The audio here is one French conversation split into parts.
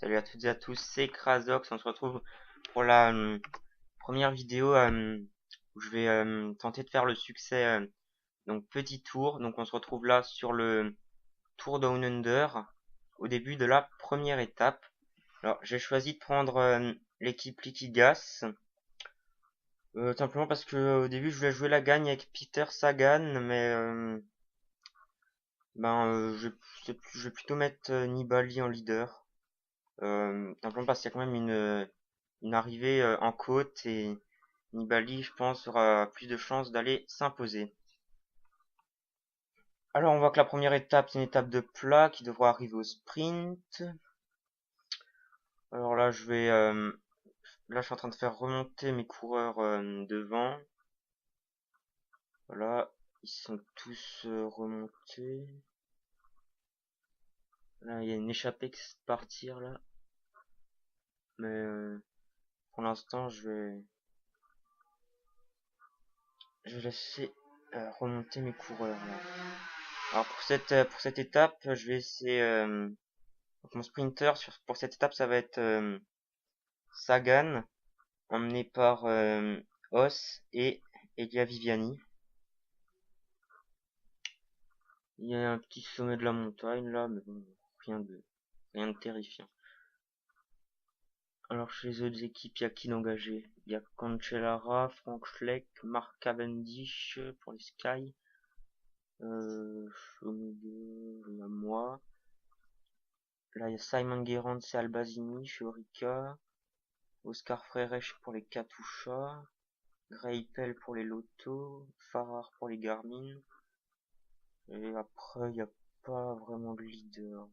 Salut à toutes et à tous, c'est Krazox. On se retrouve pour la première vidéo où je vais tenter de faire le succès. Donc petit tour. Donc on se retrouve là sur le Tour Down Under, au début de la première étape. Alors j'ai choisi de prendre l'équipe Liquigas, simplement parce que au début je voulais jouer la gagne avec Peter Sagan, mais je vais plutôt mettre Nibali en leader. Simplement parce qu'il y a quand même une arrivée en côte et Nibali, je pense, aura plus de chances d'aller s'imposer. Alors on voit que la première étape, c'est une étape de plat qui devra arriver au sprint. Alors là, là, je suis en train de faire remonter mes coureurs devant. Voilà, ils sont tous remontés. Là, il y a une échappée qui se partir là, mais pour l'instant, je vais laisser remonter mes coureurs là. Alors pour cette étape, je vais essayer donc mon sprinter pour cette étape, ça va être Sagan, emmené par Os et Elia Viviani. Il y a un petit sommet de la montagne là, mais bon, rien de terrifiant. Alors chez les autres équipes, il y a qui d'engagé? Il y a Cancellara, Frank Schleck, Mark Cavendish pour les Sky, il y a moi. Là, il y a Simon Gerrans et Albazini chez Orica. Oscar Freire pour les Katusha, Greipel pour les Lotto, Farrar pour les Garmin. Et après, il n'y a pas vraiment de leader.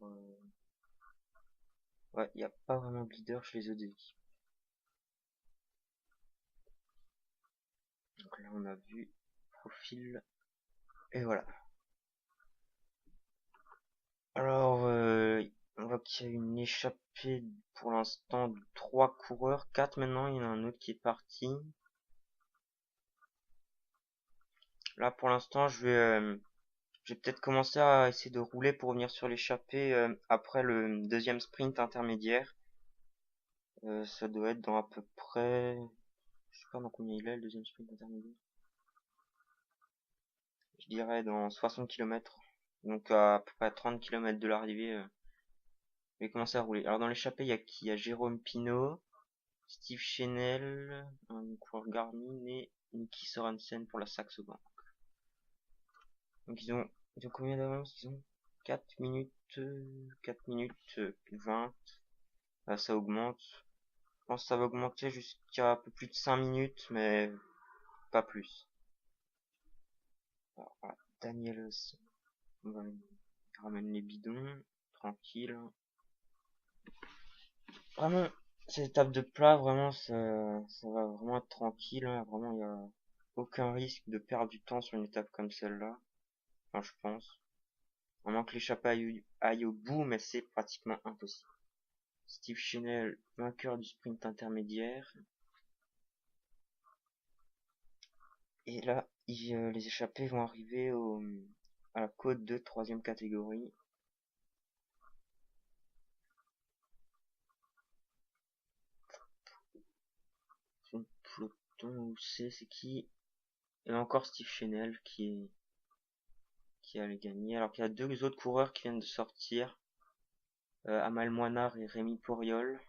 Ouais, il n'y a pas vraiment de leader chez les autres équipes. Donc là, on a vu profil. Et voilà. Alors, on voit qu'il y a une échappée pour l'instant de 3 coureurs. 4 maintenant, il y en a un autre qui est parti. Là, pour l'instant, je vais peut-être commencer à essayer de rouler pour revenir sur l'échappée après le deuxième sprint intermédiaire. Ça doit être dans à peu près... Je sais pas dans combien il est le deuxième sprint intermédiaire. Je dirais dans 60 km. Donc à peu près 30 km de l'arrivée, je vais commencer à rouler. Alors dans l'échappée, il y a qui? Il y a Jérôme Pinault, Steve Chenel, un coureur Garmin et Niki Sorensen pour la Saxo Bank. Donc ils ont combien d'avance? Ils ont 4 minutes, 4 minutes 20. Là, ça augmente. Je pense que ça va augmenter jusqu'à un peu plus de 5 minutes, mais pas plus. Alors, voilà. Daniel, on va ramène les bidons, tranquille. Vraiment, cette étape de plat, vraiment, ça va vraiment être tranquille, hein. Vraiment, il n'y a aucun risque de perdre du temps sur une étape comme celle-là. Enfin, je pense. Vraiment que l'échappée aille au bout, mais c'est pratiquement impossible. Steve Chenel, vainqueur du sprint intermédiaire. Et là, les échappés vont arriver à la côte de troisième catégorie. Son peloton où c'est qui? Et encore Steve Chenel qui allait gagner. Alors qu'il y a deux autres coureurs qui viennent de sortir. Amal Moinard et Rémi Poriol.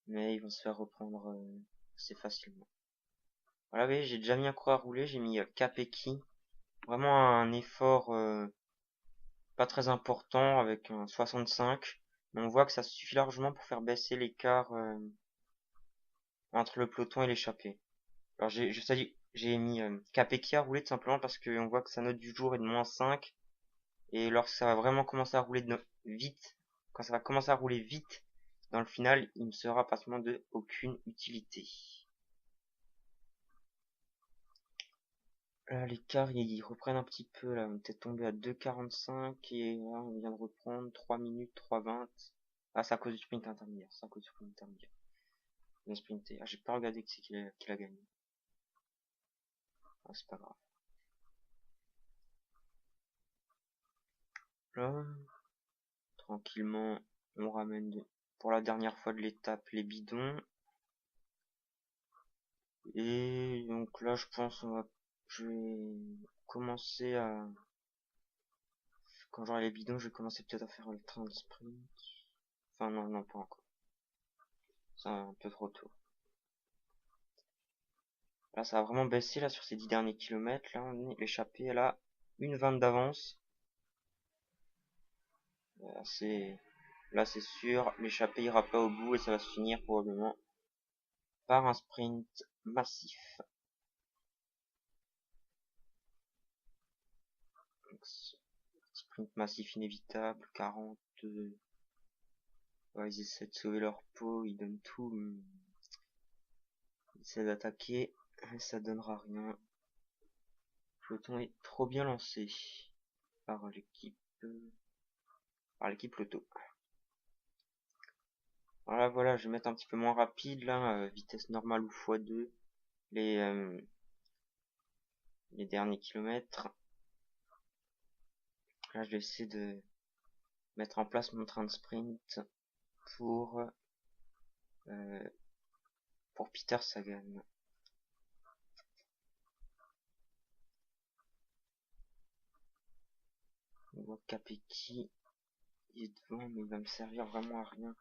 Mais ils vont se faire reprendre assez facilement. Voilà, vous voyez, j'ai déjà mis un coureur à rouler. J'ai mis Capecchi. Vraiment un effort pas très important avec un 65. Mais on voit que ça suffit largement pour faire baisser l'écart entre le peloton et l'échappée. Alors j'ai mis Capecchi à rouler tout simplement parce qu'on voit que sa note du jour est de -5. Et lorsque ça va vraiment commencer à rouler vite, quand ça va commencer à rouler vite, dans le final, il ne sera pratiquement de aucune utilité. Là, l'écart, ils reprennent un petit peu, là, on est peut-être tombé à 2,45 et là, on vient de reprendre 3 minutes, 3,20. Ah, c'est à cause du sprint intermédiaire, c'est à cause du sprint intermédiaire. Il a sprinté. Ah, j'ai pas regardé qui c'est qu'il a gagné. Ah, c'est pas grave. Là, tranquillement, On ramène pour la dernière fois de l'étape les bidons. Et donc là, je pense je vais commencer à, quand j'aurai les bidons, je vais commencer peut-être à faire le train de sprint. Enfin non, non, pas encore. C'est un peu trop tôt. Là, ça a vraiment baissé là sur ces 10 derniers kilomètres. Là, on est l'échappée, elle a une 20 d'avance. Là, c'est sûr, l'échappée ira pas au bout et ça va se finir probablement par un sprint massif. Donc, sprint massif inévitable, 40. Ouais, ils essaient de sauver leur peau, ils donnent tout. Ils essaient d'attaquer, mais ça donnera rien. Le peloton est trop bien lancé par l'équipe Lotto. Voilà, je vais mettre un petit peu moins rapide là, vitesse normale ou x2 les derniers kilomètres. Là, je vais essayer de mettre en place mon train de sprint pour euh, pour Peter Sagan. On voit Capecchi, il est devant, mais il va me servir vraiment à rien.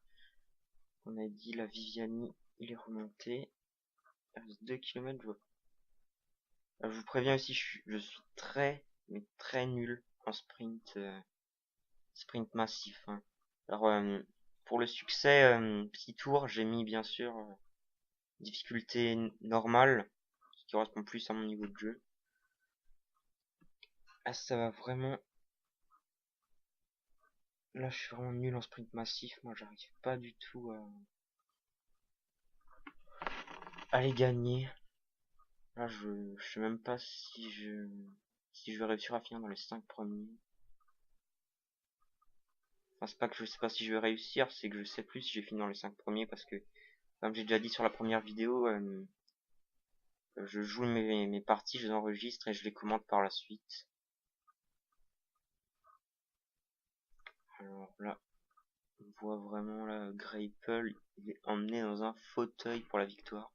On a dit la Viviani, il est remonté. Il reste 2 km, je vous préviens aussi, je suis très, mais très nul en sprint massif. Hein. Alors, pour le succès, petit tour, j'ai mis bien sûr difficulté normale, ce qui correspond plus à mon niveau de jeu. Ah, ça va vraiment. Là, je suis vraiment nul en sprint massif. Moi, j'arrive pas du tout à les gagner. Là, je sais même pas si je vais réussir à finir dans les 5 premiers. Enfin, c'est pas que je sais pas si je vais réussir, c'est que je sais plus si je vais finir dans les 5 premiers parce que, comme j'ai déjà dit sur la première vidéo, je joue mes parties, je les enregistre et je les commente par la suite. Alors là, on voit vraiment là, Greipel, il est emmené dans un fauteuil pour la victoire.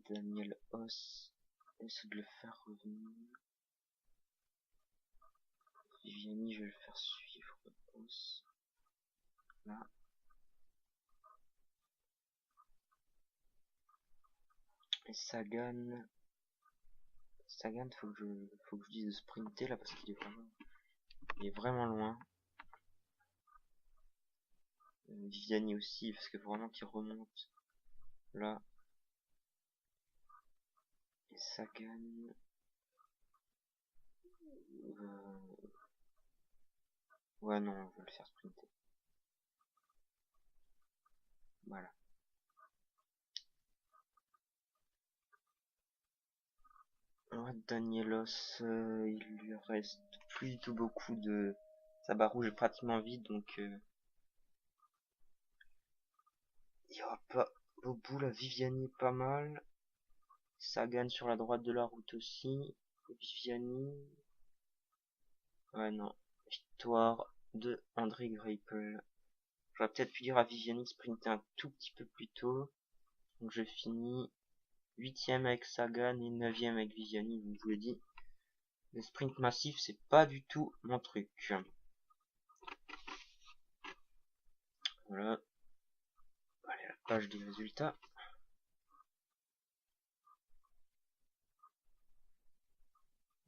Daniel Hoss essaie de le faire revenir. Viviani, je vais le faire suivre. Hoss. Là. Et Sagan, faut que je dise de sprinter là parce qu'il est vraiment loin. Viviani aussi, parce que vraiment qu'il remonte là. Et Sagan, ouais non, je vais le faire sprinter. Voilà. Ouais, Danielos, il lui reste plus du tout beaucoup de... Sa barre rouge est pratiquement vide, donc il y aura pas au bout. La Viviani pas mal. Sagan sur la droite de la route aussi. Viviani. Ouais non. Victoire de André Greipel. J'aurais peut-être pu dire à Viviani de sprinter un tout petit peu plus tôt. Donc je finis 8ème avec Sagan et 9ème avec Viviani. Donc je vous l'ai dit, le sprint massif c'est pas du tout mon truc. Voilà. Allez, la page des résultats.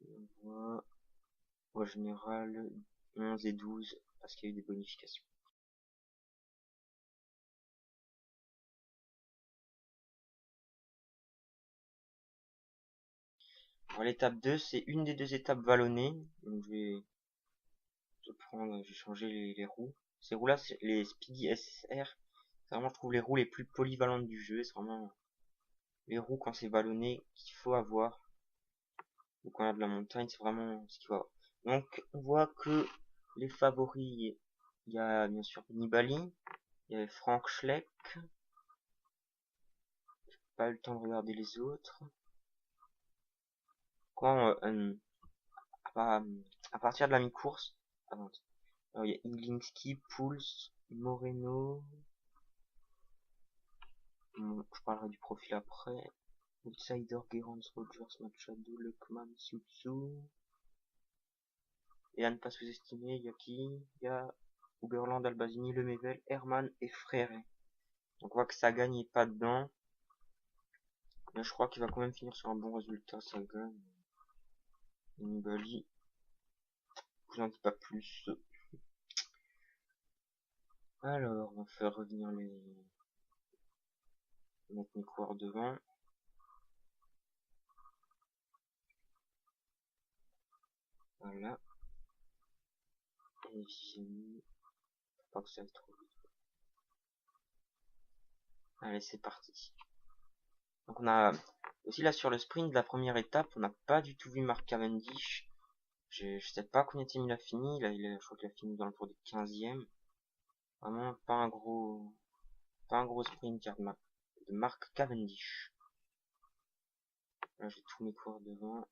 On voit au général 11 et 12 parce qu'il y a eu des bonifications. L'étape 2, c'est une des deux étapes vallonnées. Donc je vais changer les roues. Ces roues-là, c'est les Speedy SR. C'est vraiment, je trouve, les roues les plus polyvalentes du jeu. C'est vraiment les roues quand c'est vallonné qu'il faut avoir. Donc quand on a de la montagne, c'est vraiment ce qu'il faut avoir. Donc on voit que les favoris, il y a bien sûr Nibali, il y a Frank Schleck. Pas eu le temps de regarder les autres. Quand à partir de la mi-course, avant. Alors il y a Ilinski, Pouls, Moreno. Je parlerai du profil après. Outsider, Gerrans, Rogers, Machado, Lekman, Siutsu. Et à ne pas sous-estimer, il y a qui? Il y a Uberland, Albazini, Lemebel, Herman et Frère. Donc on voit que Sagan n'est pas dedans. Mais je crois qu'il va quand même finir sur un bon résultat, Sagan. Nibali. Je n'en dis pas plus. Alors, on va faire revenir mettre mes coureurs devant. Voilà. Et j'ai pas que ça aille trop vite. Allez, c'est parti. Donc on a aussi là sur le sprint de la première étape, on n'a pas du tout vu Mark Cavendish. Je sais pas combien de temps il a fini. Là, je crois qu'il a fini dans le tour du 15e. Vraiment pas un gros sprint de Mark Cavendish. Là, j'ai tous mes coureurs devant.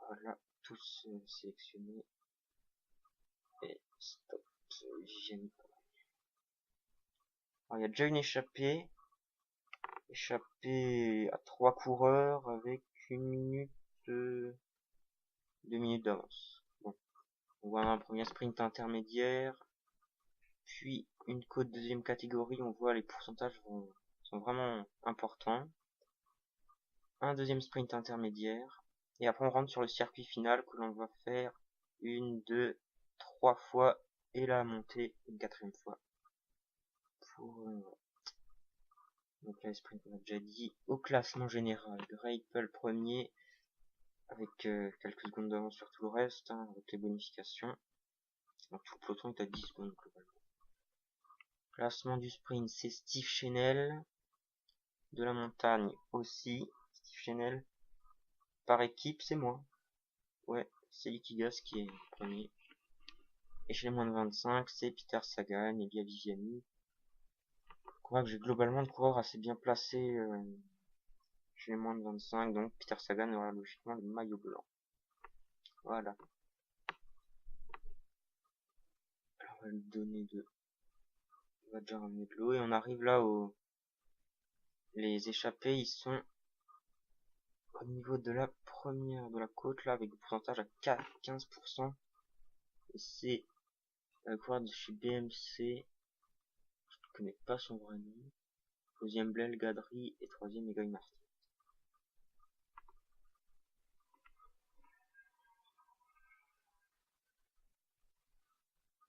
Voilà, tous sélectionnés. Et stop. J'aime pas. Alors, il y a déjà une échappée. Échappée à 3 coureurs avec 2 minutes d'avance. Bon. On voit un premier sprint intermédiaire. Puis une côte deuxième catégorie. On voit les pourcentages sont vraiment importants. Un deuxième sprint intermédiaire. Et après on rentre sur le circuit final que l'on va faire 1, 2, 3 fois. Et la montée une 4e fois. Donc là, les sprints, on a déjà dit. Au classement général, Greipel premier, avec quelques secondes d'avance sur tout le reste, hein, avec les bonifications. Donc tout le peloton est à 10 secondes globalement. Classement du sprint, c'est Steve Chenel. De la montagne aussi, Steve Chenel. Par équipe, c'est moi. Ouais, c'est Liquigas qui est premier. Et chez les moins de 25, c'est Peter Sagan et Via Viviani. Je crois que j'ai globalement de coureurs assez bien placés chez les moins de 25, donc Peter Sagan aura logiquement le maillot blanc. Voilà. Alors, on va lui donner on va déjà ramener de l'eau et on arrive là où les échappés, ils sont au niveau de la première de la côte là avec le pourcentage à 15%. Et c'est la coureur de chez BMC. Je ne connais pas son vrai nom. Deuxième Blaise Gadri et troisième Egoy Martin.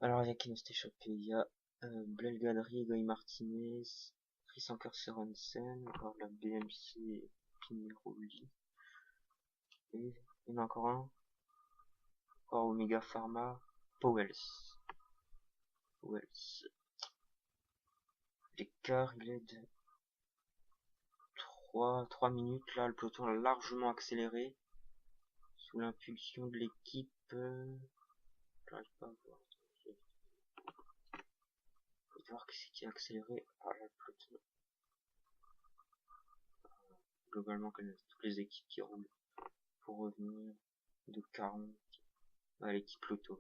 Alors il y a qui dans cette échappée? Il y a Blaise Gadri, Egoy Martinez, Chris Anker Sorensen, alors la BMC Pineroli. Et il y en a encore un. Encore Omega Pharma, Powells. L'écart il est de 3 minutes là, le peloton a largement accéléré sous l'impulsion de l'équipe. J'arrive pas à voir. Faut voir qui c'est qui a accéléré. Ah là, le peloton. Globalement, toutes les équipes qui roulent pour revenir de 40. Ah, l'équipe Lotto.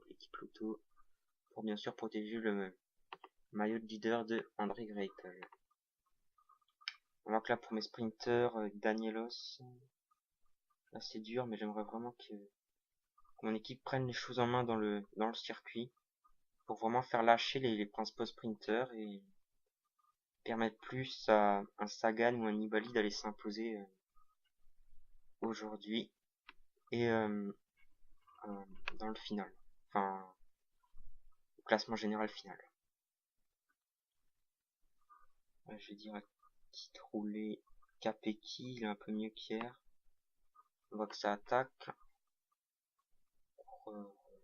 Pour bien sûr protéger le maillot de leader de André Greipel. On voit que là pour mes sprinters, Danielos, là c'est dur, mais j'aimerais vraiment que mon équipe prenne les choses en main dans le circuit pour vraiment faire lâcher les principaux sprinters et permettre plus à un Sagan ou un Nibali d'aller s'imposer aujourd'hui et dans le final, enfin au classement général final. Là, je vais dire à petite roulée Capecchi, il est un peu mieux qu'hier. On voit que ça attaque.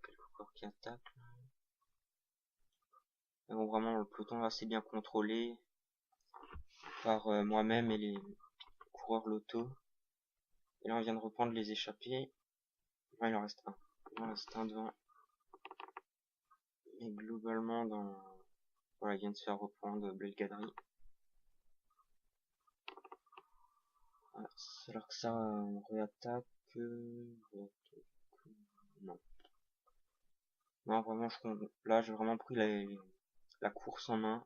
Quelques coureurs qui attaquent. Mais bon, vraiment, le peloton est assez bien contrôlé par moi-même et les coureurs Lotto. Et là, on vient de reprendre les échappés. Là, il en reste un. Il en reste un devant. Et globalement, voilà, il vient de se faire reprendre Blaise Gadri. Alors que ça, on réattaque. Non. Non, vraiment, là, j'ai vraiment pris la course en main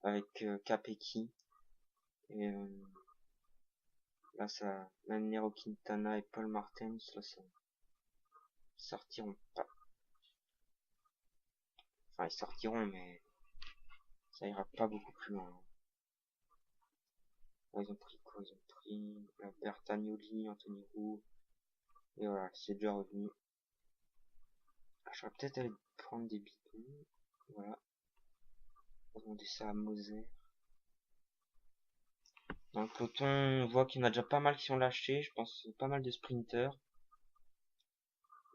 avec Capeki. Et là, ça, même Nero Quintana et Paul Martens, là, ça sortiront pas. Enfin, ils sortiront, mais ça ira pas beaucoup plus loin. Là, ils ont pris quoi? Ils ont pris Bertagnoli, Anthony Roux. Et voilà, c'est déjà revenu. Ah, j'aurais peut-être allé prendre des bidons. Voilà. On va demander ça à Moser. Dans le peloton, on voit qu'il y en a déjà pas mal qui sont lâchés. Je pense pas mal de sprinters.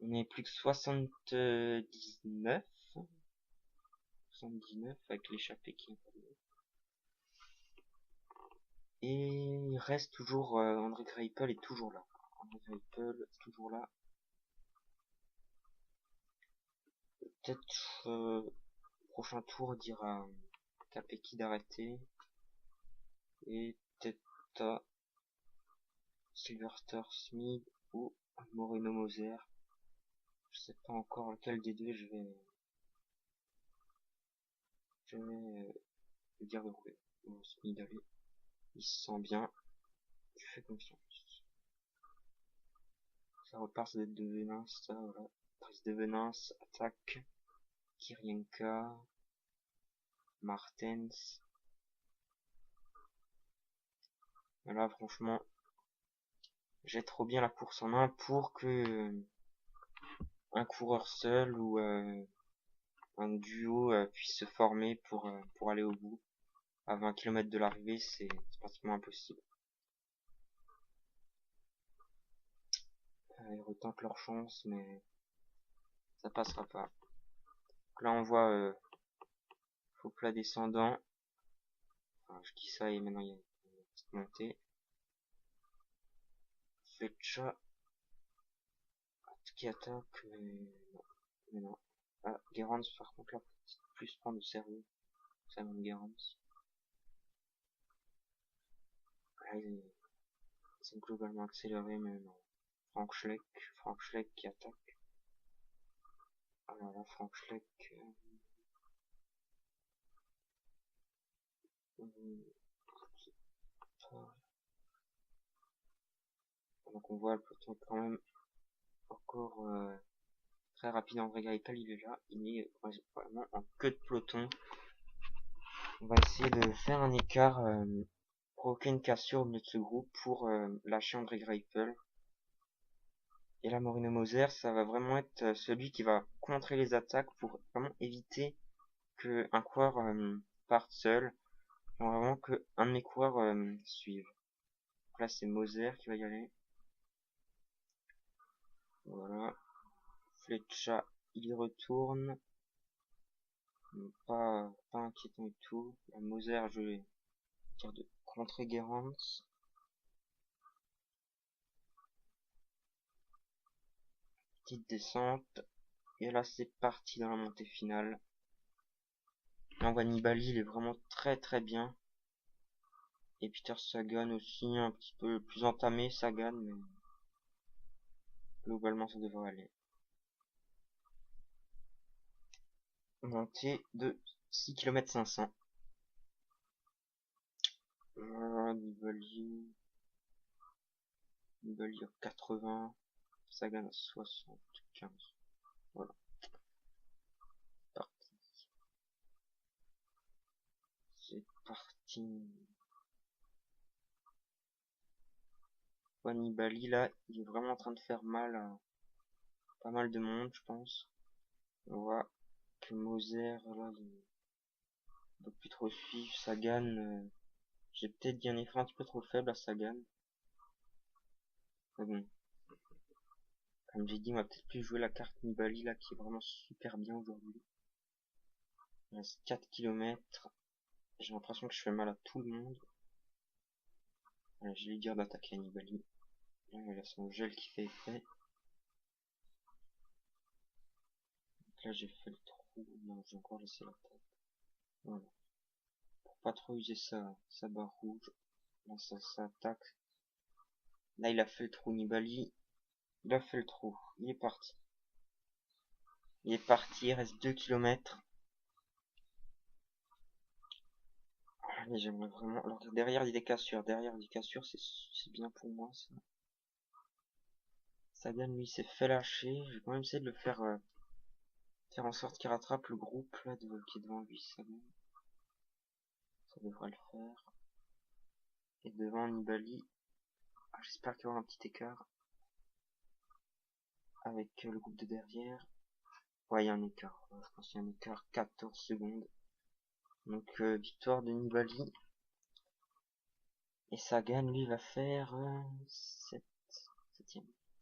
On est plus que 79. 79 avec l'échappée qui est. Et il reste toujours André Greipel est toujours là. André Greipel est toujours là. Peut-être prochain tour dire à Capeki d'arrêter. Et peut-être à Sylvester Smith ou Moreno Moser. Je sais pas encore lequel des deux je vais dire de rouler. Bon, Smith, allez. Il se sent bien. Je fais confiance. Ça repart, ça doit être de Venance, ça, voilà. Prise de Venance, attaque. Kirienka. Martens. Là, franchement, j'ai trop bien la course en main pour que un coureur seul ou un duo puisse se former pour aller au bout. À 20 km de l'arrivée, c'est pratiquement impossible. Ils retentent leur chance, mais ça passera pas. Donc là, on voit faux plat descendant. Enfin, je dis ça et maintenant il y a une petite montée. Fletcha qui attaque, mais non. Ah, Gerrans, par contre, là, faut plus prendre au sérieux. Simon Gerrans. Là, ils sont globalement accélérés, mais non. Frank Schleck qui attaque. Alors là, Frank Schleck. Donc on voit le peloton quand même encore très rapide. André Greipel, il est là. Il est vraiment en queue de peloton. On va essayer de faire un écart, provoquer une cassure au milieu de ce groupe pour lâcher André Greipel. Et là, Moreno Moser, ça va vraiment être celui qui va contrer les attaques pour vraiment éviter que un coureur parte seul. J'aimerais vraiment que un de mes coureurs suive. Donc là, c'est Moser qui va y aller. Voilà. Fletcha, il y retourne. Pas inquiétant du tout. La Moser, je vais dire de contrer Gerrans. Petite descente. Et là, c'est parti dans la montée finale. Là, on voit Nibali, il est vraiment très très bien. Et Peter Sagan aussi, un petit peu plus entamé, Sagan, mais globalement, ça devrait aller. Montée de 6 km 500. Voilà, Nibali à 80. Sagan à 75. Voilà. Parti. C'est parti. Nibali là, il est vraiment en train de faire mal à pas mal de monde, je pense. On voit que Moser, là, il ne peut plus trop suivre. Sagan, j'ai peut-être dit un effort un petit peu trop faible à Sagan. Mais bon, comme j'ai dit, on va peut-être plus jouer la carte Nibali là, qui est vraiment super bien aujourd'hui. Il reste 4 km. J'ai l'impression que je fais mal à tout le monde. Voilà, je vais lui dire d'attaquer Nibali. Là, il a son gel qui fait effet. Donc là, j'ai fait le trou. Non, j'ai encore laissé la tête. Voilà. Pour pas trop user sa barre rouge. Là, ça attaque. Là, il a fait le trou, Nibali. Il a fait le trou. Il est parti. Il est parti, il reste 2 km. Allez, j'aimerais vraiment... Alors, derrière, il y a des cassures. Derrière, il y a des cassures, c'est bien pour moi, ça. Sagan, lui, s'est fait lâcher. Je vais quand même essayer de le faire... faire en sorte qu'il rattrape le groupe, là, qui est devant lui, Sagan. Ça devrait le faire. Et devant Nibali... Ah, j'espère qu'il y aura un petit écart. Avec le groupe de derrière. Ouais, il y a un écart. Je pense qu'il y a un écart 14 secondes. Donc, victoire de Nibali. Et Sagan, lui, va faire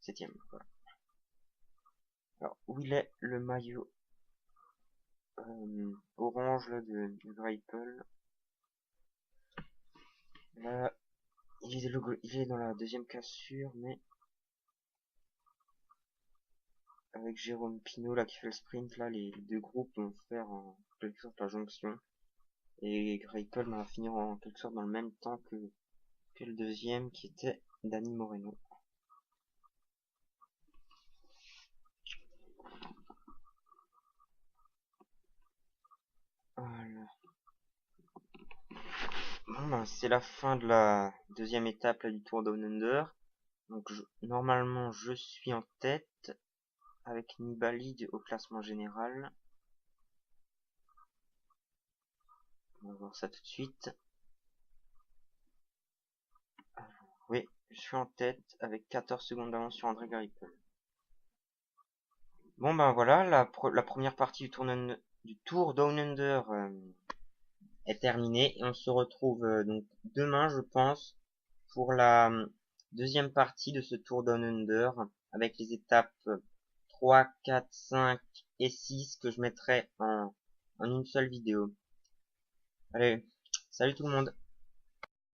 7ème. Voilà. Alors, où il est le maillot orange là, de Greipel? Là, il est dans la deuxième cassure, mais avec Jérôme Pinot là qui fait le sprint, là, les deux groupes vont faire en quelque sorte la jonction. Et Greipel va finir en quelque sorte dans le même temps que le deuxième qui était Dani Moreno. Voilà. Bon ben, c'est la fin de la deuxième étape là, du Tour Down Under. Donc normalement je suis en tête avec Nibali au classement général. On va voir ça tout de suite. Oui, je suis en tête avec 14 secondes d'avance sur André Greipel. Bon ben voilà, la première partie du Tour Down Under est terminée et on se retrouve donc demain je pense pour la deuxième partie de ce Tour Down Under avec les étapes 3, 4, 5 et 6 que je mettrai en une seule vidéo. Allez, salut tout le monde!